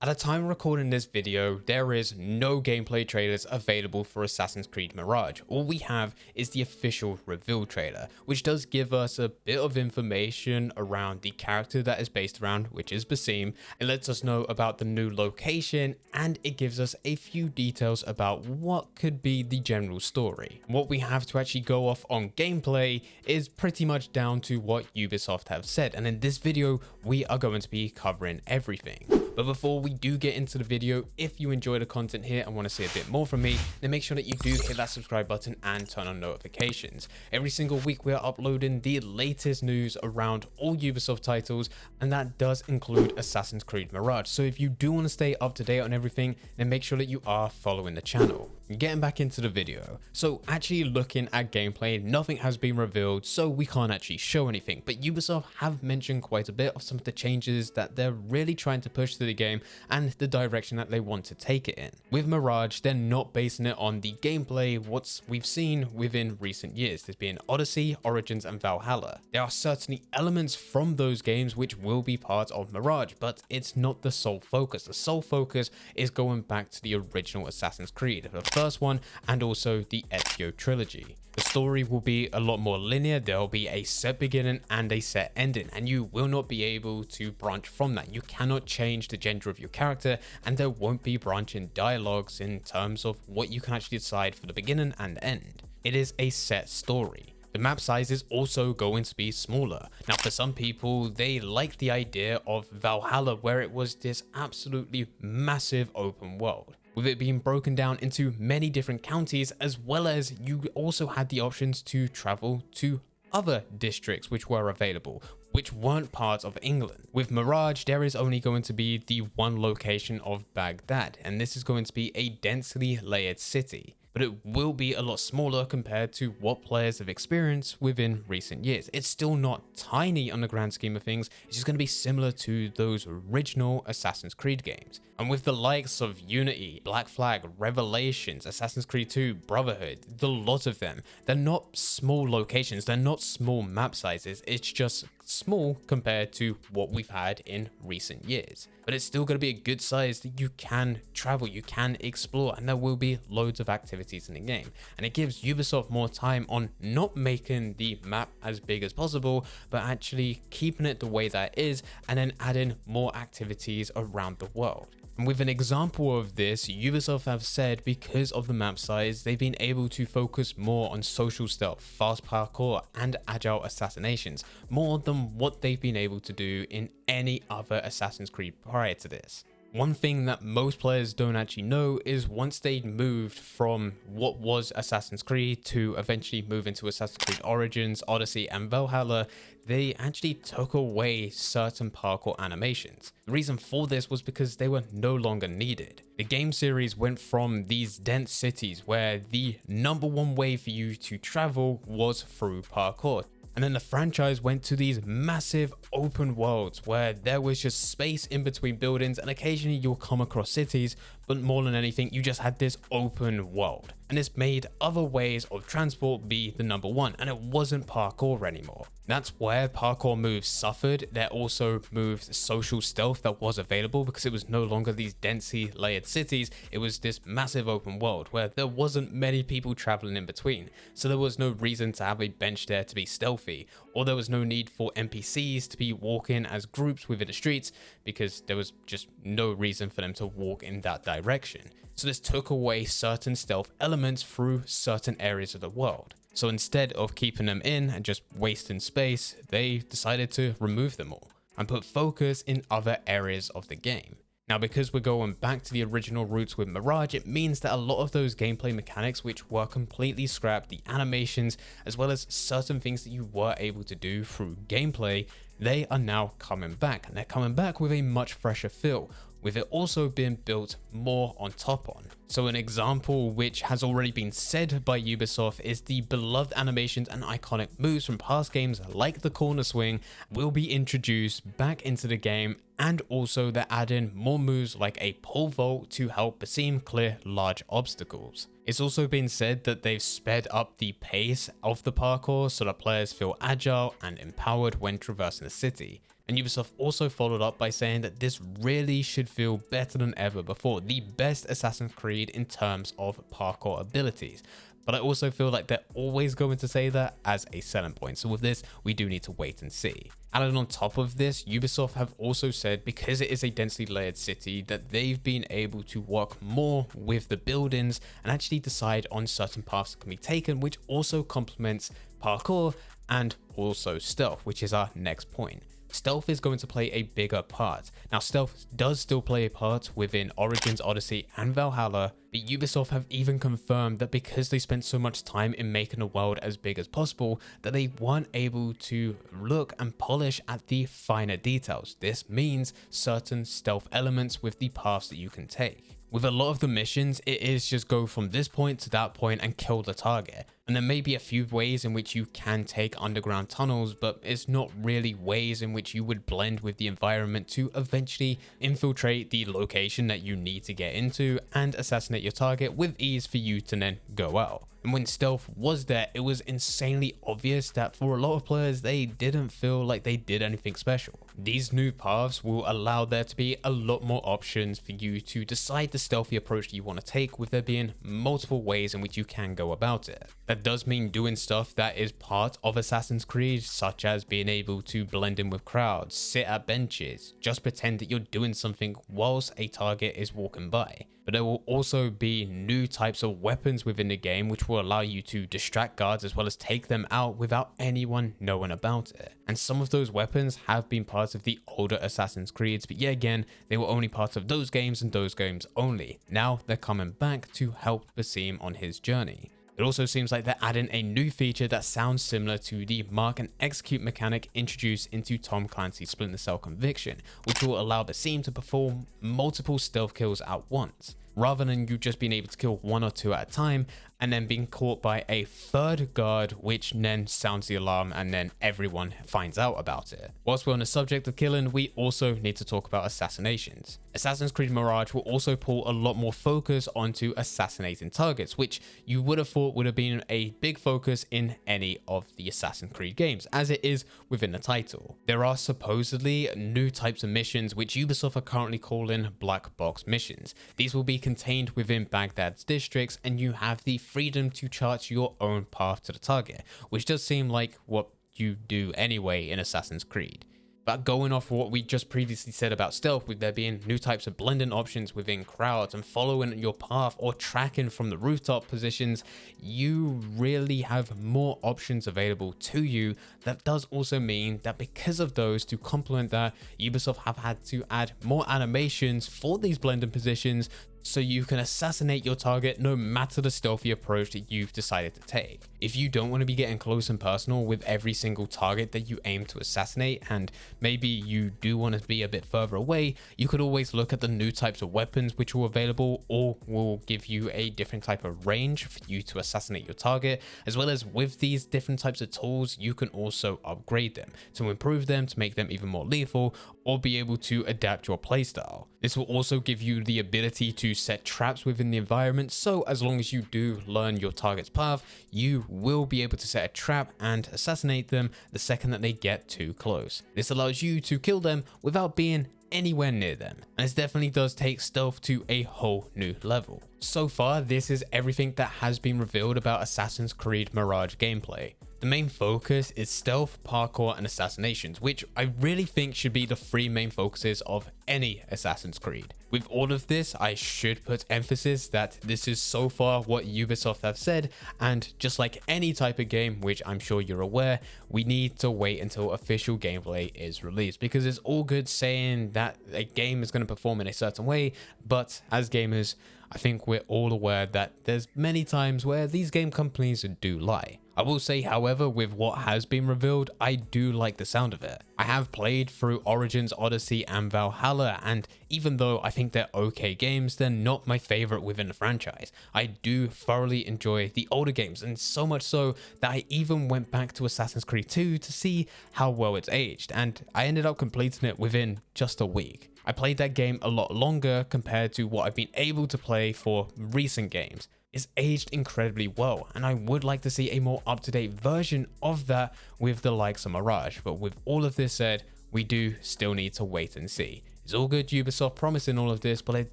At the time of recording this video, there is no gameplay trailers available for Assassin's Creed Mirage. All we have is the official reveal trailer, which does give us a bit of information around the character that is based around, which is Basim. It lets us know about the new location, and it gives us a few details about what could be the general story. What we have to actually go off on gameplay is pretty much down to what Ubisoft have said, and in this video, we are going to be covering everything. But before we do get into the video, if you enjoy the content here and want to see a bit more from me, then make sure that you do hit that subscribe button and turn on notifications. Every single week we are uploading the latest news around all Ubisoft titles, and that does include Assassin's Creed Mirage. So if you do want to stay up to date on everything, then make sure that you are following the channel. Getting back into the video. So actually looking at gameplay, nothing has been revealed, so we can't actually show anything, but Ubisoft have mentioned quite a bit of some of the changes that they're really trying to push to the game and the direction that they want to take it in. With Mirage, they're not basing it on the gameplay what we've seen within recent years. There's been Odyssey, Origins and Valhalla. There are certainly elements from those games which will be part of Mirage, but it's not the sole focus. The sole focus is going back to the original Assassin's Creed, the first one, and also the Ezio trilogy. The story will be a lot more linear. There'll be a set beginning and a set ending, and you will not be able to branch from that. You cannot change the gender of your character, and there won't be branching dialogues in terms of what you can actually decide for the beginning and end. It is a set story. The map size is also going to be smaller. Now, for some people, they like the idea of Valhalla, where it was this absolutely massive open world, with it being broken down into many different counties, as well as you also had the options to travel to other districts which were available, which weren't part of England. With Mirage, there is only going to be the one location of Baghdad, and this is going to be a densely layered city, but it will be a lot smaller compared to what players have experienced within recent years. It's still not tiny on the grand scheme of things. It's just going to be similar to those original Assassin's Creed games. And with the likes of Unity, Black Flag, Revelations, Assassin's Creed 2, Brotherhood, the lot of them, they're not small locations, they're not small map sizes, it's just small compared to what we've had in recent years. But it's still going to be a good size that you can travel, you can explore, and there will be loads of activities in the game. And it gives Ubisoft more time on not making the map as big as possible, but actually keeping it the way that it is, and then adding more activities around the world. And with an example of this, Ubisoft have said because of the map size, they've been able to focus more on social stealth, fast parkour, and agile assassinations, more than what they've been able to do in any other Assassin's Creed prior to this. One thing that most players don't actually know is once they moved from what was Assassin's Creed to eventually move into Assassin's Creed Origins, Odyssey and Valhalla, they actually took away certain parkour animations. The reason for this was because they were no longer needed. The game series went from these dense cities where the number one way for you to travel was through parkour. And then the franchise went to these massive open worlds where there was just space in between buildings, and occasionally you'll come across cities, but more than anything, you just had this open world. And this made other ways of transport be the number one, and it wasn't parkour anymore. That's where parkour moves suffered. There also moved social stealth that was available because it was no longer these densely layered cities. It was this massive open world where there wasn't many people traveling in between. So there was no reason to have a bench there to be stealthy, or there was no need for NPCs to be walking as groups within the streets because there was just no reason for them to walk in that direction. So this took away certain stealth elements through certain areas of the world. So instead of keeping them in and just wasting space, they decided to remove them all and put focus in other areas of the game. Now, because we're going back to the original roots with Mirage, it means that a lot of those gameplay mechanics which were completely scrapped, the animations, as well as certain things that you were able to do through gameplay, they are now coming back, and they're coming back with a much fresher feel, with it also being built more on top on. So an example which has already been said by Ubisoft is the beloved animations and iconic moves from past games like the corner swing will be introduced back into the game, and also they're adding more moves like a pole vault to help Basim clear large obstacles. It's also been said that they've sped up the pace of the parkour so that players feel agile and empowered when traversing the city. And Ubisoft also followed up by saying that this really should feel better than ever before, the best Assassin's Creed in terms of parkour abilities. But I also feel like they're always going to say that as a selling point. So with this, we do need to wait and see. And then on top of this, Ubisoft have also said, because it is a densely layered city, that they've been able to work more with the buildings and actually decide on certain paths that can be taken, which also complements parkour and also stealth, which is our next point. Stealth is going to play a bigger part. Now, stealth does still play a part within Origins, Odyssey, and Valhalla, but Ubisoft have even confirmed that because they spent so much time in making the world as big as possible, that they weren't able to look and polish at the finer details. This means certain stealth elements with the paths that you can take. With a lot of the missions, it is just go from this point to that point and kill the target. And there may be a few ways in which you can take underground tunnels, but it's not really ways in which you would blend with the environment to eventually infiltrate the location that you need to get into and assassinate your target with ease for you to then go out. And when stealth was there, it was insanely obvious that for a lot of players, they didn't feel like they did anything special. These new paths will allow there to be a lot more options for you to decide the stealthy approach that you want to take, with there being multiple ways in which you can go about it. That does mean doing stuff that is part of Assassin's Creed, such as being able to blend in with crowds, sit at benches, just pretend that you're doing something whilst a target is walking by. But there will also be new types of weapons within the game which will allow you to distract guards as well as take them out without anyone knowing about it. And some of those weapons have been part of the older Assassin's Creeds, but yet again, they were only part of those games and those games only. Now they're coming back to help Basim on his journey. It also seems like they're adding a new feature that sounds similar to the mark and execute mechanic introduced into Tom Clancy's Splinter Cell Conviction, which will allow Basim to perform multiple stealth kills at once, rather than you just being able to kill one or two at a time and then being caught by a third guard, which then sounds the alarm and then everyone finds out about it. Whilst we're on the subject of killing, we also need to talk about assassinations. Assassin's Creed Mirage will also pull a lot more focus onto assassinating targets, which you would have thought would have been a big focus in any of the Assassin's Creed games, as it is within the title. There are supposedly new types of missions which Ubisoft are currently calling black box missions. These will be contained within Baghdad's districts, and you have the freedom to chart your own path to the target, which does seem like what you do anyway in Assassin's Creed. But going off what we just previously said about stealth, with there being new types of blending options within crowds and following your path or tracking from the rooftop positions, you really have more options available to you. That does also mean that because of those, to complement that, Ubisoft have had to add more animations for these blending positions so you can assassinate your target no matter the stealthy approach that you've decided to take. If you don't want to be getting close and personal with every single target that you aim to assassinate, and maybe you do want to be a bit further away, you could always look at the new types of weapons which are available or will give you a different type of range for you to assassinate your target, as well as with these different types of tools, you can also upgrade them to improve them, to make them even more lethal, or be able to adapt your playstyle. This will also give you the ability to set traps within the environment, so as long as you do learn your target's path, you will be able to set a trap and assassinate them the second that they get too close. This allows you to kill them without being anywhere near them, and this definitely does take stealth to a whole new level. So far, this is everything that has been revealed about Assassin's Creed Mirage gameplay. The main focus is stealth, parkour, and assassinations, which I really think should be the three main focuses of any Assassin's Creed. With all of this, I should put emphasis that this is so far what Ubisoft have said, and just like any type of game, which I'm sure you're aware, we need to wait until official gameplay is released, because it's all good saying that a game is going to perform in a certain way, but as gamers, I think we're all aware that there's many times where these game companies do lie. I will say, however, with what has been revealed, I do like the sound of it. I have played through Origins, Odyssey, and Valhalla, and even though I think they're okay games, they're not my favorite within the franchise. I do thoroughly enjoy the older games, and so much so that I even went back to Assassin's Creed 2 to see how well it's aged, and I ended up completing it within just a week. I played that game a lot longer compared to what I've been able to play for recent games. is aged incredibly well, and I would like to see a more up-to-date version of that with the likes of Mirage. But with all of this said, we do still need to wait and see. It's all good Ubisoft promising all of this, but it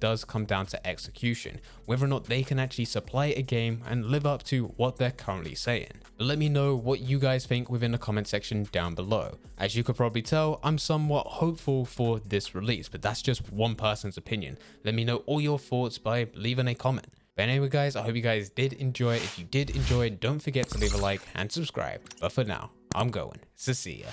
does come down to execution, whether or not they can actually supply a game and live up to what they're currently saying. But let me know what you guys think within the comment section down below. As you could probably tell, I'm somewhat hopeful for this release, but that's just one person's opinion. Let me know all your thoughts by leaving a comment. But anyway guys, I hope you guys did enjoy. If you did enjoy, don't forget to leave a like and subscribe. But for now, I'm going. So see ya.